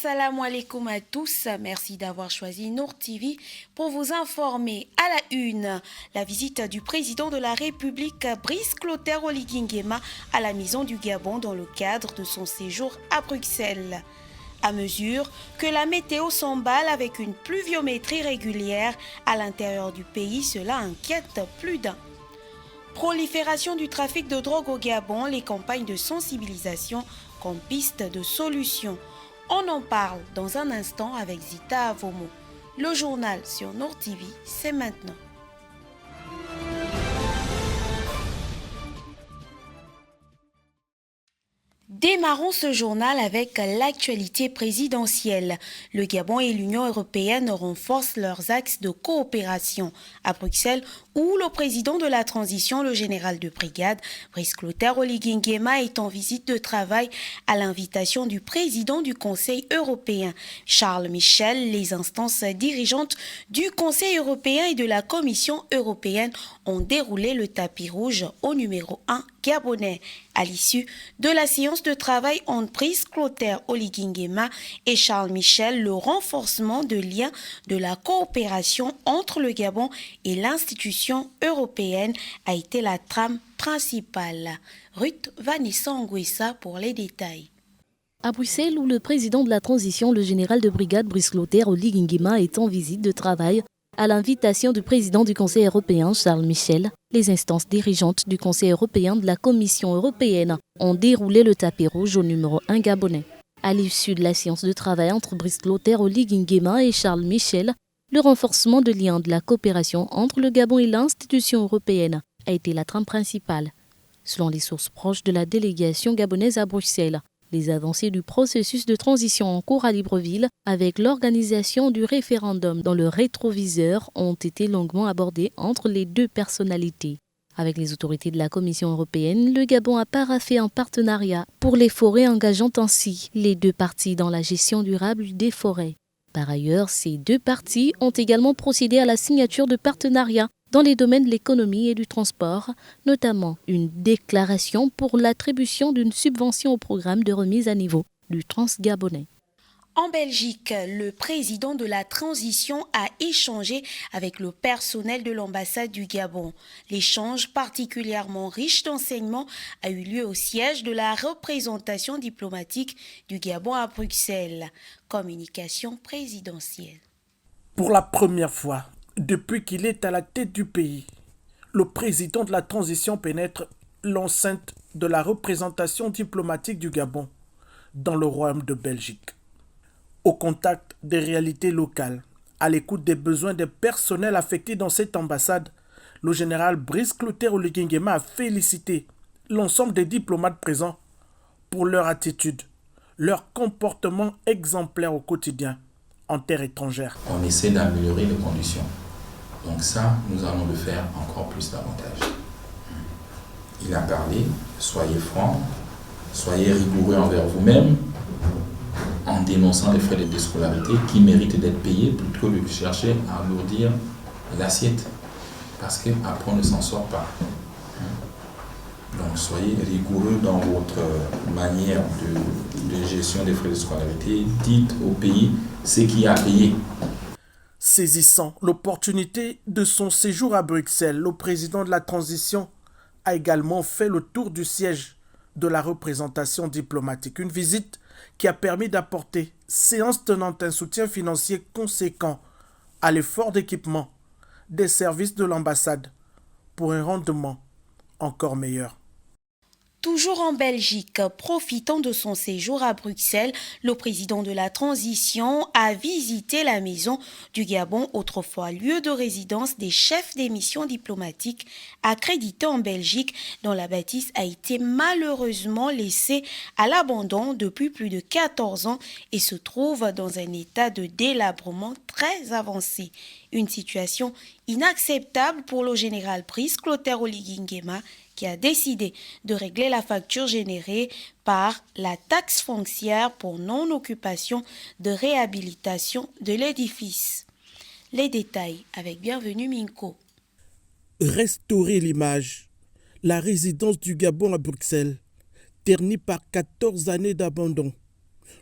Assalamu alaikum à tous, merci d'avoir choisi Nour TV pour vous informer. À la une, la visite du président de la République Brice Clotaire Oligui Nguema à la maison du Gabon dans le cadre de son séjour à Bruxelles. À mesure que la météo s'emballe avec une pluviométrie régulière à l'intérieur du pays, cela inquiète plus d'un. Prolifération du trafic de drogue au Gabon, les campagnes de sensibilisation comme piste de solution. On en parle dans un instant avec Zita Avomo. Le journal sur Nour TV, c'est maintenant. Démarrons ce journal avec l'actualité présidentielle. Le Gabon et l'Union européenne renforcent leurs axes de coopération. À Bruxelles, où le président de la transition, le général de brigade, Brice Clotaire Oligui Nguema, est en visite de travail à l'invitation du président du Conseil européen, Charles Michel. Les instances dirigeantes du Conseil européen et de la Commission européenne ont déroulé le tapis rouge au numéro 1 gabonais. À l'issue de la séance de travail entre Brice Clotaire Oligui Nguema et Charles Michel, le renforcement de liens de la coopération entre le Gabon et l'institution européenne a été la trame principale. Ruth Vanessa Nguessa pour les détails. À Bruxelles, où le président de la transition, le général de brigade Brice Clotaire Oligui Nguema, est en visite de travail à l'invitation du président du Conseil européen, Charles Michel, les instances dirigeantes du Conseil européen de la Commission européenne ont déroulé le tapis rouge au numéro 1 gabonais. À l'issue de la séance de travail entre Brice Clotaire Oligui Nguema et Charles Michel, le renforcement de liens de la coopération entre le Gabon et l'institution européenne a été la trame principale. Selon les sources proches de la délégation gabonaise à Bruxelles, les avancées du processus de transition en cours à Libreville avec l'organisation du référendum dans le rétroviseur ont été longuement abordées entre les deux personnalités. Avec les autorités de la Commission européenne, le Gabon a paraphé un partenariat pour les forêts, engageant ainsi les deux parties dans la gestion durable des forêts. Par ailleurs, ces deux parties ont également procédé à la signature de partenariats dans les domaines de l'économie et du transport, notamment une déclaration pour l'attribution d'une subvention au programme de remise à niveau du Transgabonais. En Belgique, le président de la transition a échangé avec le personnel de l'ambassade du Gabon. L'échange particulièrement riche d'enseignements a eu lieu au siège de la représentation diplomatique du Gabon à Bruxelles. Communication présidentielle. Pour la première fois, depuis qu'il est à la tête du pays, le président de la transition pénètre l'enceinte de la représentation diplomatique du Gabon dans le Royaume de Belgique. Au contact des réalités locales, à l'écoute des besoins des personnels affectés dans cette ambassade, le général Brice Clotaire Oligui Nguema a félicité l'ensemble des diplomates présents pour leur attitude, leur comportement exemplaire au quotidien en terre étrangère. On essaie d'améliorer les conditions. Donc ça, nous allons le faire encore plus davantage. Il a parlé, soyez francs, soyez rigoureux envers vous-même, en dénonçant les frais de scolarité qui méritent d'être payés plutôt que de chercher à alourdir l'assiette. Parce qu'après, on ne s'en sort pas. Donc soyez rigoureux dans votre manière de gestion des frais de scolarité. Dites au pays ce qui a payé. Saisissant l'opportunité de son séjour à Bruxelles, le président de la transition a également fait le tour du siège de la représentation diplomatique. Une visite qui a permis d'apporter, séance tenant, un soutien financier conséquent à l'effort d'équipement des services de l'ambassade pour un rendement encore meilleur. Toujours en Belgique, profitant de son séjour à Bruxelles, le président de la transition a visité la maison du Gabon, autrefois lieu de résidence des chefs des missions diplomatiques accrédités en Belgique, dont la bâtisse a été malheureusement laissée à l'abandon depuis plus de 14 ans et se trouve dans un état de délabrement très avancé. Une situation inacceptable pour le général Brice Clotaire Oligui Nguema, qui a décidé de régler la facture générée par la taxe foncière pour non-occupation de réhabilitation de l'édifice. Les détails avec Bienvenue Minko. Restaurer l'image. La résidence du Gabon à Bruxelles, ternie par 14 années d'abandon.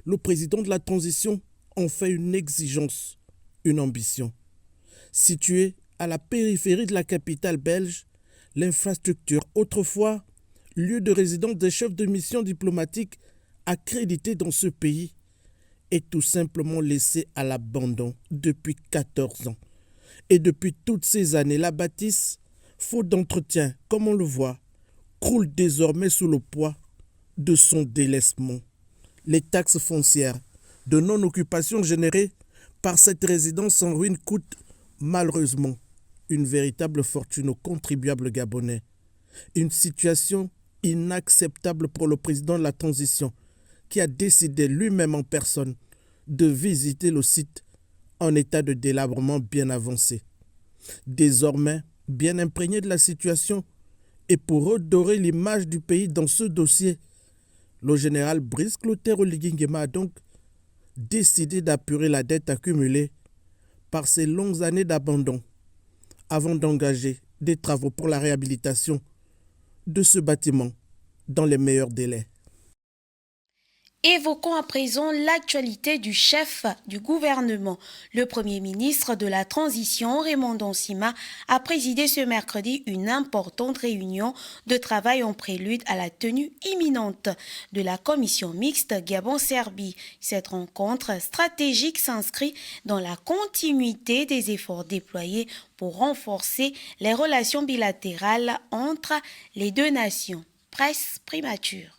Le président de la transition en fait une exigence, une ambition. Située à la périphérie de la capitale belge, l'infrastructure, autrefois lieu de résidence des chefs de mission diplomatiques accrédités dans ce pays, est tout simplement laissée à l'abandon depuis 14 ans. Et depuis toutes ces années, la bâtisse, faute d'entretien, comme on le voit, croule désormais sous le poids de son délaissement. Les taxes foncières de non-occupation générées par cette résidence en ruine coûtent malheureusement une véritable fortune aux contribuables gabonais. Une situation inacceptable pour le président de la transition qui a décidé lui-même en personne de visiter le site en état de délabrement bien avancé. Désormais, bien imprégné de la situation et pour redorer l'image du pays dans ce dossier, le général Brice Clotaire Oligui Nguema a donc décidé d'apurer la dette accumulée par ces longues années d'abandon avant d'engager des travaux pour la réhabilitation de ce bâtiment dans les meilleurs délais. Évoquons à présent l'actualité du chef du gouvernement. Le Premier ministre de la Transition, Raymond Nsima, a présidé ce mercredi une importante réunion de travail en prélude à la tenue imminente de la commission mixte Gabon-Serbie. Cette rencontre stratégique s'inscrit dans la continuité des efforts déployés pour renforcer les relations bilatérales entre les deux nations. Presse primature.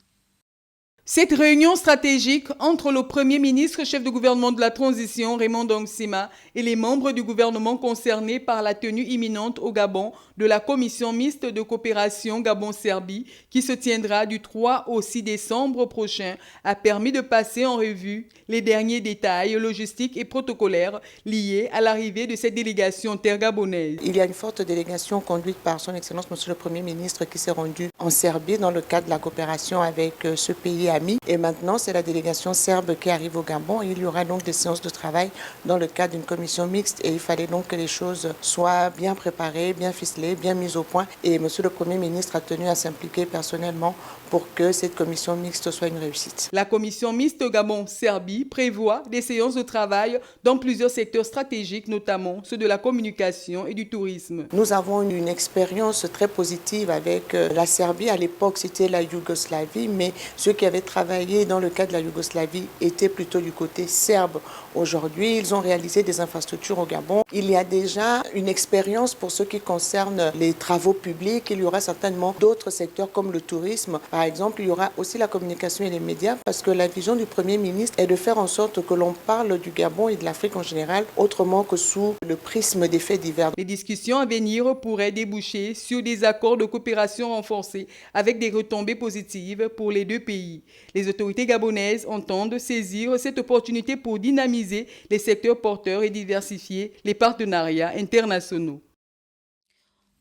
Cette réunion stratégique entre le Premier ministre, chef de gouvernement de la transition, Raymond Nsima, et les membres du gouvernement concernés par la tenue imminente au Gabon de la commission mixte de coopération Gabon-Serbie, qui se tiendra du 3 au 6 décembre prochain, a permis de passer en revue les derniers détails logistiques et protocolaires liés à l'arrivée de cette délégation terre-gabonaise. Il y a une forte délégation conduite par son Excellence Monsieur le Premier ministre qui s'est rendu en Serbie dans le cadre de la coopération avec ce pays ami. Et maintenant, c'est la délégation serbe qui arrive au Gabon. Il y aura donc des séances de travail dans le cadre d'une commission mixte et il fallait donc que les choses soient bien préparées, bien ficelées, bien mises au point. Et Monsieur le Premier ministre a tenu à s'impliquer personnellement pour que cette commission mixte soit une réussite. La commission mixte Gabon-Serbie prévoit des séances de travail dans plusieurs secteurs stratégiques, notamment ceux de la communication et du tourisme. Nous avons une expérience très positive avec la Serbie. À l'époque, c'était la Yougoslavie, mais ceux qui avaient travaillé dans le cadre de la Yougoslavie étaient plutôt du côté serbe. Aujourd'hui, ils ont réalisé des infrastructures au Gabon. Il y a déjà une expérience pour ce qui concerne les travaux publics. Il y aura certainement d'autres secteurs comme le tourisme. Par exemple, il y aura aussi la communication et les médias parce que la vision du Premier ministre est de faire en sorte que l'on parle du Gabon et de l'Afrique en général autrement que sous le prisme des faits divers. Les discussions à venir pourraient déboucher sur des accords de coopération renforcés avec des retombées positives pour les deux pays. Les autorités gabonaises entendent saisir cette opportunité pour dynamiser les secteurs porteurs et diversifier les partenariats internationaux.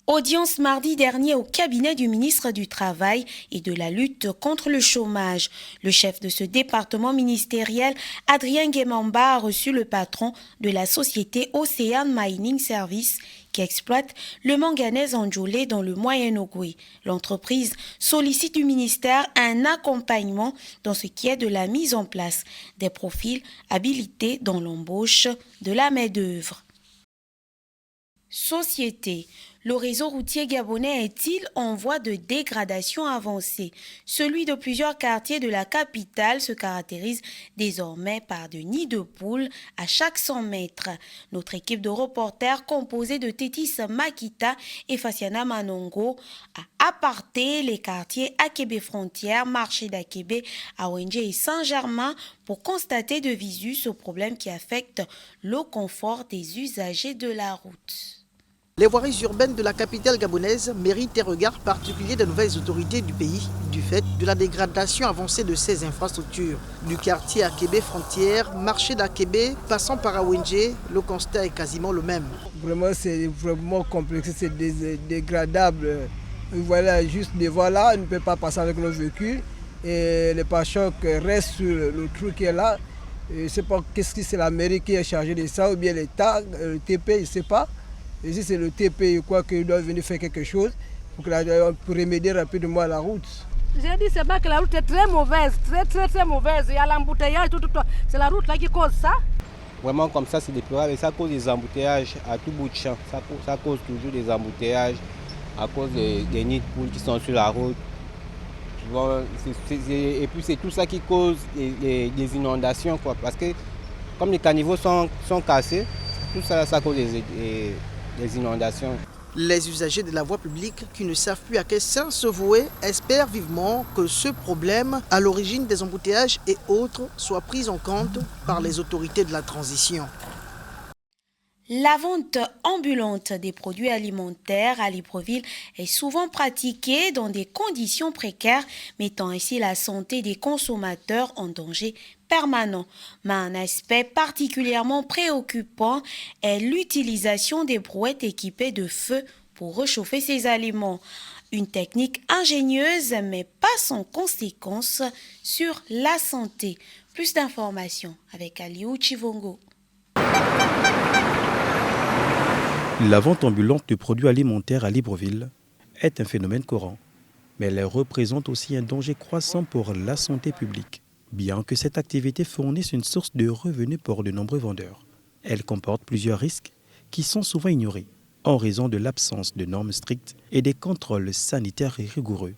Audience mardi dernier au cabinet du ministre du Travail et de la lutte contre le chômage. Le chef de ce département ministériel, Adrien Nguemamba, a reçu le patron de la société Ocean Mining Service qui exploite le manganèse Anjolé dans le Moyen-Ogooué. L'entreprise sollicite du ministère un accompagnement dans ce qui est de la mise en place des profils habilités dans l'embauche de la main-d'œuvre. Société. Le réseau routier gabonais est-il en voie de dégradation avancée? Celui de plusieurs quartiers de la capitale se caractérise désormais par des nids de poules à chaque 100 mètres. Notre équipe de reporters composée de Tétis Makita et Faciana Manongo a apparté les quartiers Akébé Frontière, Marché d'Akébé, Awenje et Saint-Germain pour constater de visu ce problème qui affecte le confort des usagers de la route. Les voiries urbaines de la capitale gabonaise méritent un regard particulier des nouvelles autorités du pays du fait de la dégradation avancée de ces infrastructures. Du quartier Akébé Frontière, marché d'Akébé, passant par Awenje, le constat est quasiment le même. Vraiment, c'est vraiment complexe, c'est dégradable. Voilà, juste devant là, on ne peut pas passer avec nos véhicules et les pare-chocs restent sur le trou qui est là. Je ne sais pas qu'est-ce que c'est la mairie qui est chargée de ça ou bien l'État, le TP, je ne sais pas. Et si c'est le TP, quoi qu'il doit venir faire quelque chose pour remédier rapidement à la route. J'ai dit c'est pas que la route est très mauvaise, très mauvaise. Il y a l'embouteillage, tout. C'est la route là qui cause ça. Vraiment comme ça c'est déplorable et ça cause des embouteillages à tout bout de champ. Ça cause toujours des embouteillages à cause des nids de poules qui sont sur la route. Et puis c'est tout ça qui cause des inondations, quoi. Parce que comme les caniveaux sont cassés, tout ça cause des inondations. Les usagers de la voie publique qui ne savent plus à quel sens se vouer espèrent vivement que ce problème, à l'origine des embouteillages et autres, soit pris en compte par les autorités de la transition. La vente ambulante des produits alimentaires à Libreville est souvent pratiquée dans des conditions précaires, mettant ainsi la santé des consommateurs en danger permanent. Mais un aspect particulièrement préoccupant est l'utilisation des brouettes équipées de feu pour réchauffer ces aliments. Une technique ingénieuse mais pas sans conséquences sur la santé. Plus d'informations avec Aliou Chivongo. La vente ambulante de produits alimentaires à Libreville est un phénomène courant, mais elle représente aussi un danger croissant pour la santé publique. Bien que cette activité fournisse une source de revenus pour de nombreux vendeurs, elle comporte plusieurs risques qui sont souvent ignorés en raison de l'absence de normes strictes et des contrôles sanitaires rigoureux.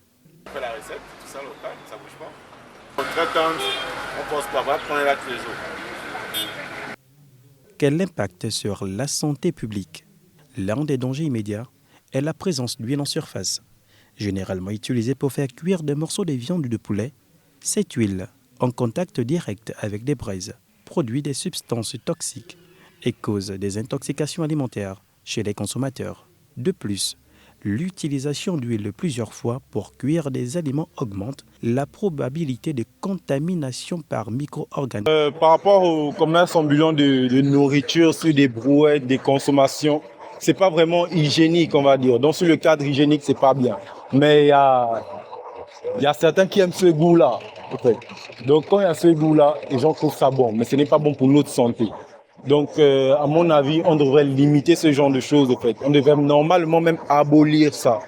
On fait la recette, tout ça local, ça bouge pas. On traite, on passe par là, prendre la trésor. Quel impact sur la santé publique? L'un des dangers immédiats est la présence d'huile en surface, généralement utilisée pour faire cuire des morceaux de viande de poulet. Cette huile, en contact direct avec des braises, produit des substances toxiques et cause des intoxications alimentaires chez les consommateurs. De plus, l'utilisation d'huile plusieurs fois pour cuire des aliments augmente la probabilité de contamination par micro-organismes. Par rapport au commerce ambulant de nourriture sur des brouettes, des consommations, c'est pas vraiment hygiénique, on va dire. Donc sur le cadre hygiénique, c'est pas bien. Mais il y a certains qui aiment ce goût-là. En fait. Donc quand il y a ce goût-là, les gens trouvent ça bon, mais ce n'est pas bon pour notre santé. Donc à mon avis, on devrait limiter ce genre de choses. En fait. On devrait normalement même abolir ça.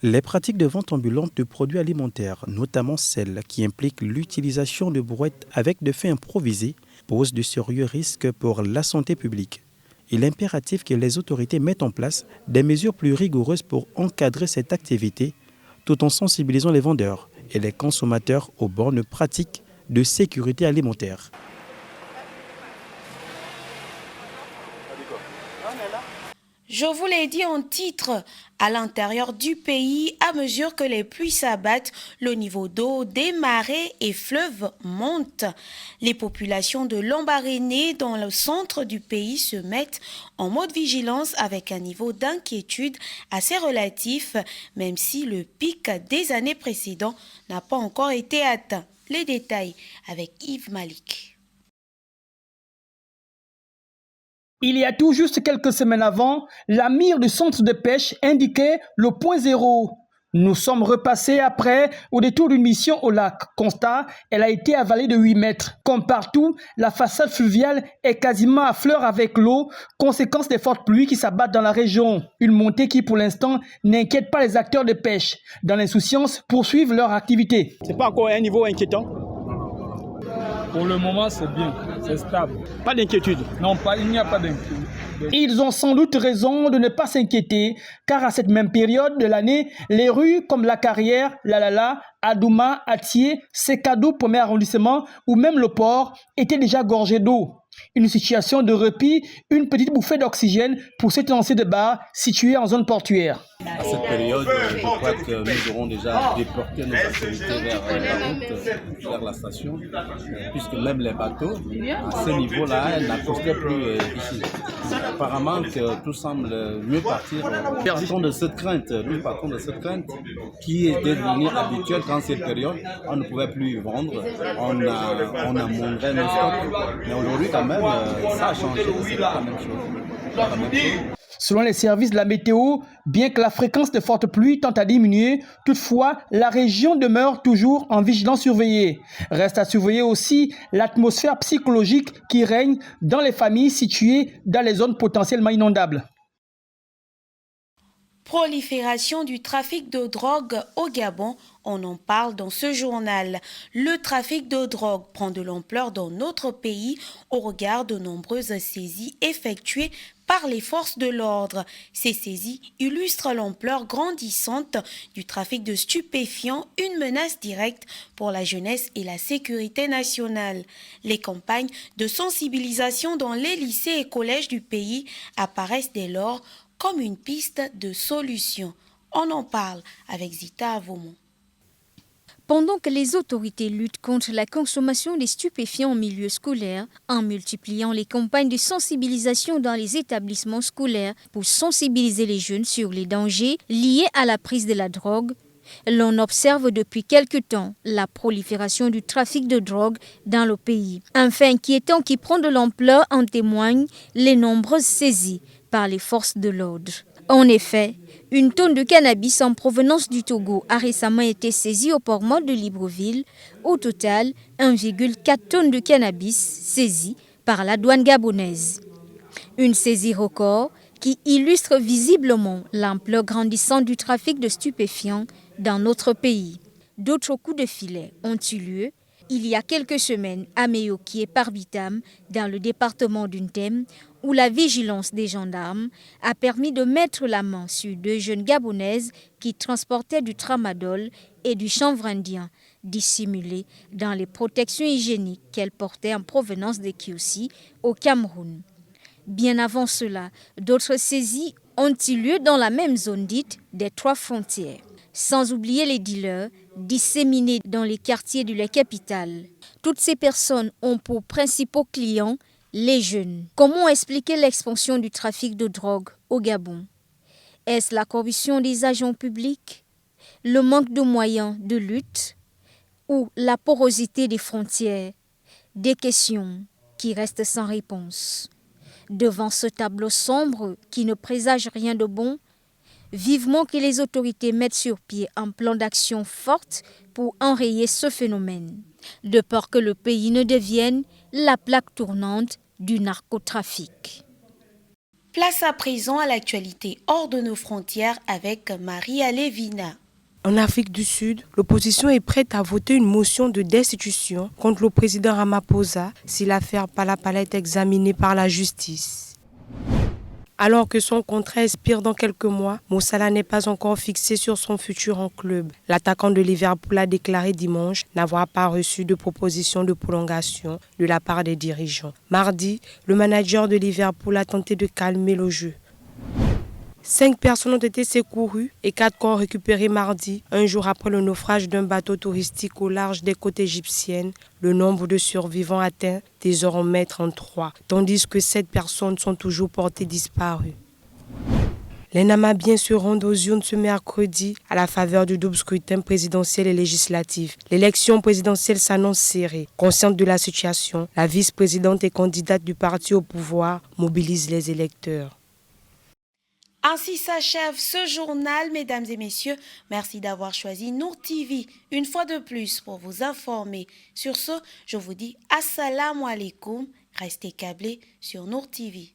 Les pratiques de vente ambulante de produits alimentaires, notamment celles qui impliquent l'utilisation de brouettes avec de faits improvisés, posent de sérieux risques pour la santé publique. Il est impératif que les autorités mettent en place des mesures plus rigoureuses pour encadrer cette activité, tout en sensibilisant les vendeurs et les consommateurs aux bonnes pratiques de sécurité alimentaire. Je vous l'ai dit en titre, à l'intérieur du pays, à mesure que les pluies s'abattent, le niveau d'eau des marais et fleuves monte. Les populations de Lambaréné, dans le centre du pays, se mettent en mode vigilance avec un niveau d'inquiétude assez relatif, même si le pic des années précédentes n'a pas encore été atteint. Les détails avec Yves Malik. Il y a tout juste quelques semaines avant, la mire du centre de pêche indiquait le point zéro. Nous sommes repassés après au détour d'une mission au lac. Constat, elle a été avalée de 8 mètres. Comme partout, la façade fluviale est quasiment à fleur avec l'eau, conséquence des fortes pluies qui s'abattent dans la région. Une montée qui, pour l'instant, n'inquiète pas les acteurs de pêche. Dans l'insouciance, poursuivent leur activité. C'est pas encore un niveau inquiétant? Pour le moment, c'est bien, c'est stable. Pas d'inquiétude? Non, il n'y a pas d'inquiétude. Ils ont sans doute raison de ne pas s'inquiéter, car à cette même période de l'année, les rues comme La Carrière, Lalala, Adouma, Atié, Sekadou, premier arrondissement, ou même le port, étaient déjà gorgées d'eau. Une situation de répit, une petite bouffée d'oxygène pour ce lancers de bar situé en zone portuaire. À cette période, je crois que nous aurons déjà déporté nos activités vers la route, vers la station, puisque même les bateaux, à ce niveau-là, n'accostaient plus ici. Apparemment que tout semble mieux partir. Nous partons de cette crainte qui était devenue habituelle quand cette période, on ne pouvait plus vendre, on amondrait nos stocks. Mais aujourd'hui, quand même, ça a changé, c'est pas la même chose. Selon les services de la météo, bien que la fréquence de fortes pluies tente à diminuer, toutefois, la région demeure toujours en vigilance surveillée. Reste à surveiller aussi l'atmosphère psychologique qui règne dans les familles situées dans les zones potentiellement inondables. Prolifération du trafic de drogue au Gabon, on en parle dans ce journal. Le trafic de drogue prend de l'ampleur dans notre pays au regard de nombreuses saisies effectuées par les forces de l'ordre. Ces saisies illustrent l'ampleur grandissante du trafic de stupéfiants, une menace directe pour la jeunesse et la sécurité nationale. Les campagnes de sensibilisation dans les lycées et collèges du pays apparaissent dès lors comme une piste de solution. On en parle avec Zita Avomon. Pendant que les autorités luttent contre la consommation des stupéfiants en milieu scolaire, en multipliant les campagnes de sensibilisation dans les établissements scolaires pour sensibiliser les jeunes sur les dangers liés à la prise de la drogue, l'on observe depuis quelque temps la prolifération du trafic de drogue dans le pays. Un fait inquiétant qui prend de l'ampleur en témoignent les nombreuses saisies par les forces de l'ordre. En effet, une tonne de cannabis en provenance du Togo a récemment été saisie au port mort de Libreville. Au total, 1,4 tonnes de cannabis saisies par la douane gabonaise. Une saisie record qui illustre visiblement l'ampleur grandissante du trafic de stupéfiants dans notre pays. D'autres coups de filet ont eu lieu il y a quelques semaines à Meyoki et Parbitam, dans le département d'Untem, où la vigilance des gendarmes a permis de mettre la main sur 2 jeunes Gabonaises qui transportaient du tramadol et du chanvre indien, dissimulés dans les protections hygiéniques qu'elles portaient en provenance de Kiousi, au Cameroun. Bien avant cela, d'autres saisies ont eu lieu dans la même zone dite des 3 frontières. Sans oublier les dealers disséminés dans les quartiers de la capitale. Toutes ces personnes ont pour principaux clients les jeunes. Comment expliquer l'expansion du trafic de drogue au Gabon? Est-ce la corruption des agents publics, le manque de moyens de lutte ou la porosité des frontières? Des questions qui restent sans réponse. Devant ce tableau sombre qui ne présage rien de bon, vivement que les autorités mettent sur pied un plan d'action fort pour enrayer ce phénomène, de peur que le pays ne devienne la plaque tournante du narcotrafic. Place à présent à l'actualité hors de nos frontières avec Maria Levina. En Afrique du Sud, l'opposition est prête à voter une motion de destitution contre le président Ramaphosa si l'affaire Palapala est examinée par la justice. Alors que son contrat expire dans quelques mois, Mo Salah n'est pas encore fixé sur son futur en club. L'attaquant de Liverpool a déclaré dimanche n'avoir pas reçu de proposition de prolongation de la part des dirigeants. Mardi, le manager de Liverpool a tenté de calmer le jeu. 5 personnes ont été secourues et 4 corps récupérés mardi, un jour après le naufrage d'un bateau touristique au large des côtes égyptiennes. Le nombre de survivants atteint désormais 33, tandis que 7 personnes sont toujours portées disparues. Les Namabiens se rendent aux urnes ce mercredi à la faveur du double scrutin présidentiel et législatif. L'élection présidentielle s'annonce serrée. Consciente de la situation, la vice-présidente et candidate du parti au pouvoir mobilise les électeurs. Ainsi s'achève ce journal, mesdames et messieurs. Merci d'avoir choisi Nour TV une fois de plus pour vous informer. Sur ce, je vous dis assalamu alaikum. Restez câblés sur Nour TV.